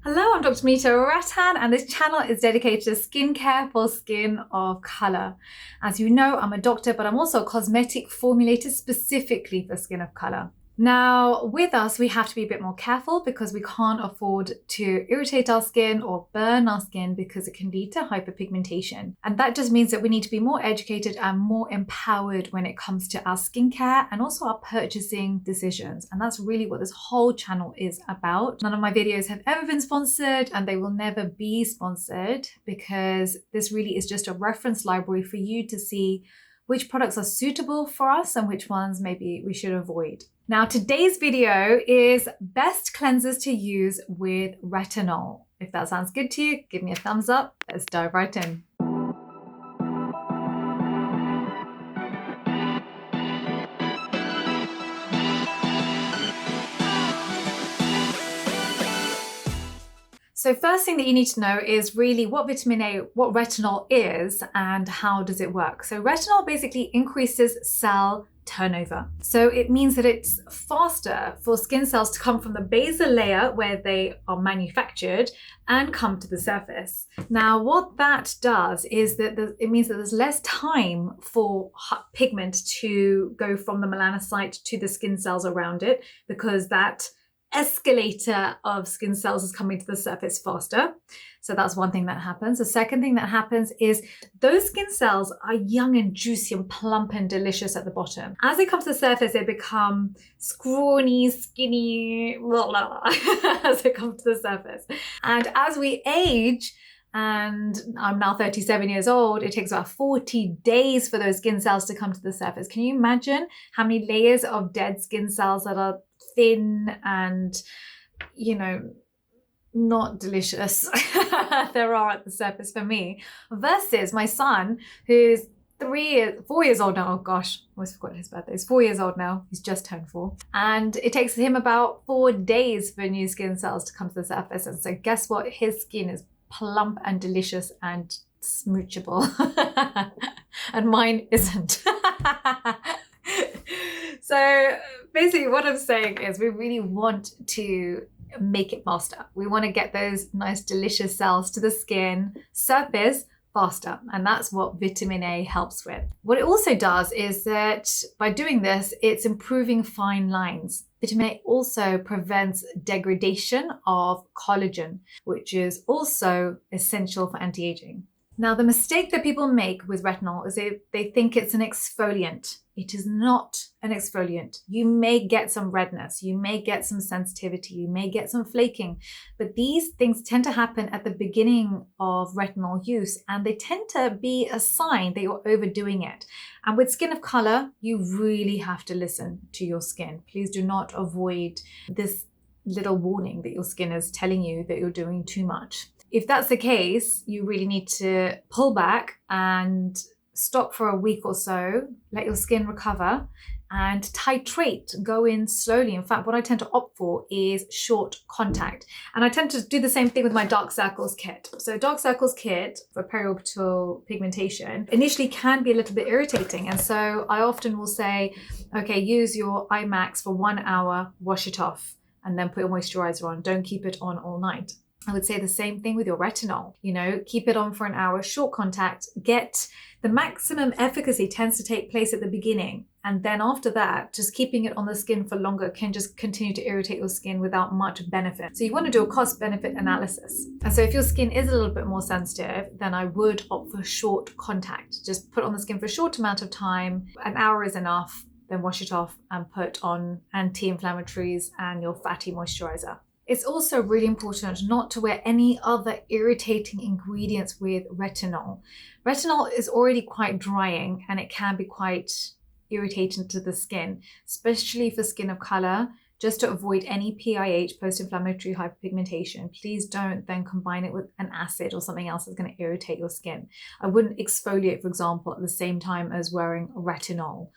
Hello, I'm Dr. Vanita Rattan, and this channel is dedicated to skincare for skin of color. As you know, I'm a doctor, but I'm also a cosmetic formulator specifically for skin of color. Now, with us, we have to be a bit more careful because we can't afford to irritate our skin or burn our skin because it can lead to hyperpigmentation. And that just means that we need to be more educated and more empowered when it comes to our skincare and also our purchasing decisions. And that's really what this whole channel is about. None of my videos have ever been sponsored and they will never be sponsored because this really is just a reference library for you to see which products are suitable for us and which ones maybe we should avoid. Now, today's video is best cleansers to use with retinol. If that sounds good to you, give me a thumbs up. Let's dive right in. So first thing that you need to know is really what vitamin A, what retinol is and how does it work. So retinol basically increases cell turnover. So it means that it's faster for skin cells to come from the basal layer where they are manufactured and come to the surface. Now, what that does is that it means that there's less time for pigment to go from the melanocyte to the skin cells around it because that escalator of skin cells is coming to the surface faster. So that's one thing that happens. The second thing that happens is those skin cells are young and juicy and plump and delicious at the bottom. As they come to the surface, they become scrawny, skinny, blah, blah, blah, as they come to the surface. And as we age, and I'm now 37 years old, it takes about 40 days for those skin cells to come to the surface. Can you imagine how many layers of dead skin cells that are thin and, not delicious there are at the surface for me, versus my son, who's 4 years old now. Oh gosh, I almost forgot his birthday. He's 4 years old now. He's just turned 4. And it takes him about 4 days for new skin cells to come to the surface. And so guess what? His skin is plump and delicious and smoochable. And mine isn't. So basically what I'm saying is we really want to make it faster. We want to get those nice delicious cells to the skin surface faster, and that's what vitamin A helps with. What it also does is that by doing this, it's improving fine lines. Vitamin A also prevents degradation of collagen, which is also essential for anti-aging. Now, the mistake that people make with retinol is they think it's an exfoliant. It is not an exfoliant. You may get some redness, you may get some sensitivity, you may get some flaking, but these things tend to happen at the beginning of retinol use, and they tend to be a sign that you're overdoing it. And with skin of color, you really have to listen to your skin. Please do not avoid this little warning that your skin is telling you that you're doing too much. If that's the case, you really need to pull back and stop for a week or so, let your skin recover and titrate, go in slowly. In fact, what I tend to opt for is short contact. And I tend to do the same thing with my dark circles kit. So dark circles kit for periorbital pigmentation initially can be a little bit irritating. And so I often will say, okay, use your eye max for 1 hour, wash it off, and then put your moisturizer on. Don't keep it on all night. I would say the same thing with your retinol. Keep it on for an hour, short contact, get the maximum efficacy tends to take place at the beginning. And then after that, just keeping it on the skin for longer can just continue to irritate your skin without much benefit. So you want to do a cost benefit analysis. And so if your skin is a little bit more sensitive, then I would opt for short contact. Just put on the skin for a short amount of time. An hour is enough, then wash it off and put on anti-inflammatories and your fatty moisturizer. It's also really important not to wear any other irritating ingredients with retinol. Retinol is already quite drying and it can be quite irritating to the skin, especially for skin of color. Just to avoid any PIH, post-inflammatory hyperpigmentation, please don't then combine it with an acid or something else that's going to irritate your skin. I wouldn't exfoliate, for example, at the same time as wearing retinol.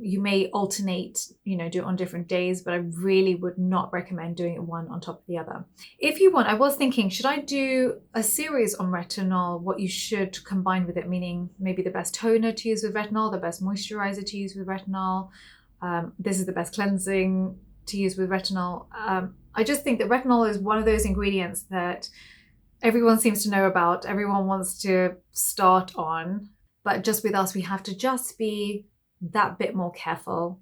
You may alternate, do it on different days, but I really would not recommend doing it one on top of the other. If you want, I was thinking, should I do a series on retinol, what you should combine with it, meaning maybe the best toner to use with retinol, the best moisturizer to use with retinol, this is the best cleansing to use with retinol. I just think that retinol is one of those ingredients that everyone seems to know about, everyone wants to start on, but just with us, we have to just be that bit more careful,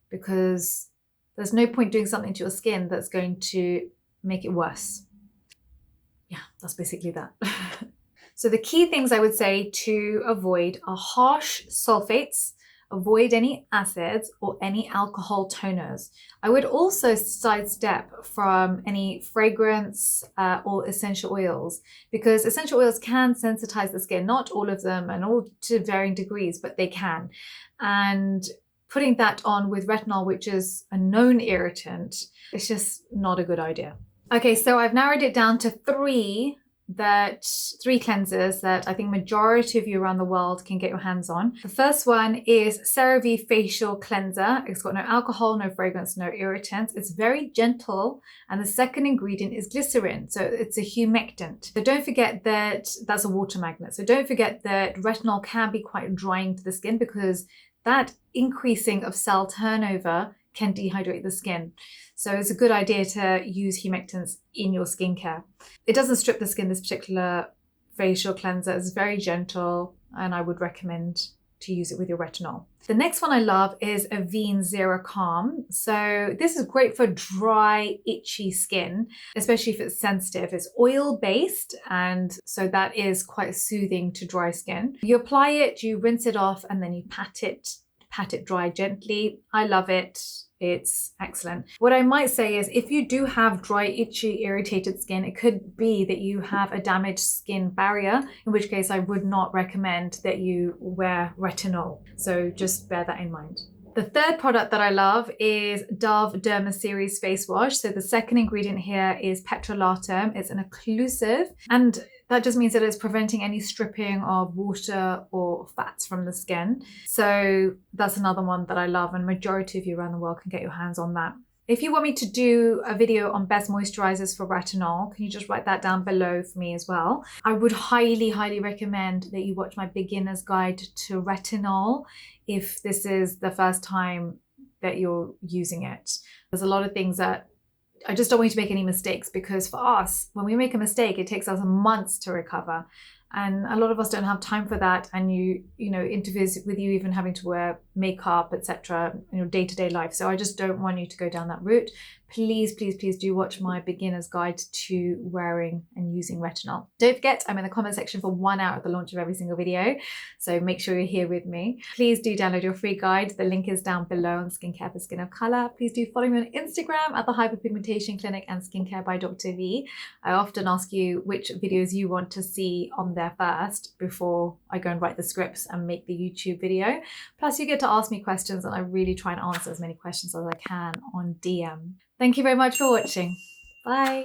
because there's no point doing something to your skin that's going to make it worse. Yeah, that's basically that. So the key things I would say to avoid are harsh sulfates, avoid any acids or any alcohol toners. I would also sidestep from any fragrance or essential oils, because essential oils can sensitize the skin, not all of them and all to varying degrees, but they can. And putting that on with retinol, which is a known irritant, it's just not a good idea. Okay, so I've narrowed it down to three cleansers that I think majority of you around the world can get your hands on. The first one is CeraVe Facial Cleanser. It's got no alcohol, no fragrance, no irritants. It's very gentle. And the second ingredient is glycerin. So it's a humectant. So don't forget that that's a water magnet. So don't forget that retinol can be quite drying to the skin, because that increasing of cell turnover can dehydrate the skin. So it's a good idea to use humectants in your skincare. It doesn't strip the skin, this particular facial cleanser. It's very gentle, and I would recommend to use it with your retinol. The next one I love is Avene Zero Calm. So this is great for dry, itchy skin, especially if it's sensitive. It's oil-based, and so that is quite soothing to dry skin. You apply it, you rinse it off, and then you pat it dry gently. I love it. It's excellent. What I might say is, if you do have dry, itchy, irritated skin, it could be that you have a damaged skin barrier, in which case I would not recommend that you wear retinol. So just bear that in mind. The third product that I love is Dove Derma Series Face Wash. So the second ingredient here is petrolatum. It's an occlusive, and that just means that it's preventing any stripping of water or fats from the skin. So that's another one that I love, and majority of you around the world can get your hands on that. If you want me to do a video on best moisturizers for retinol, can you just write that down below for me as well? I would highly, highly recommend that you watch my beginner's guide to retinol if this is the first time that you're using it. There's a lot of things that I just don't want you to make any mistakes, because for us, when we make a mistake, it takes us months to recover. And a lot of us don't have time for that. And you know, interferes with you even having to wear makeup, etc. in your day-to-day life. So I just don't want you to go down that route. Please, please, please do watch my beginner's guide to wearing and using retinol. Don't forget, I'm in the comment section for 1 hour at the launch of every single video. So make sure you're here with me. Please do download your free guide. The link is down below on Skincare for Skin of Color. Please do follow me on Instagram at the Hyperpigmentation Clinic and Skincare by Dr. V. I often ask you which videos you want to see on there first before I go and write the scripts and make the YouTube video. Plus you get to ask me questions, and I really try and answer as many questions as I can on DM. Thank you very much for watching. Bye.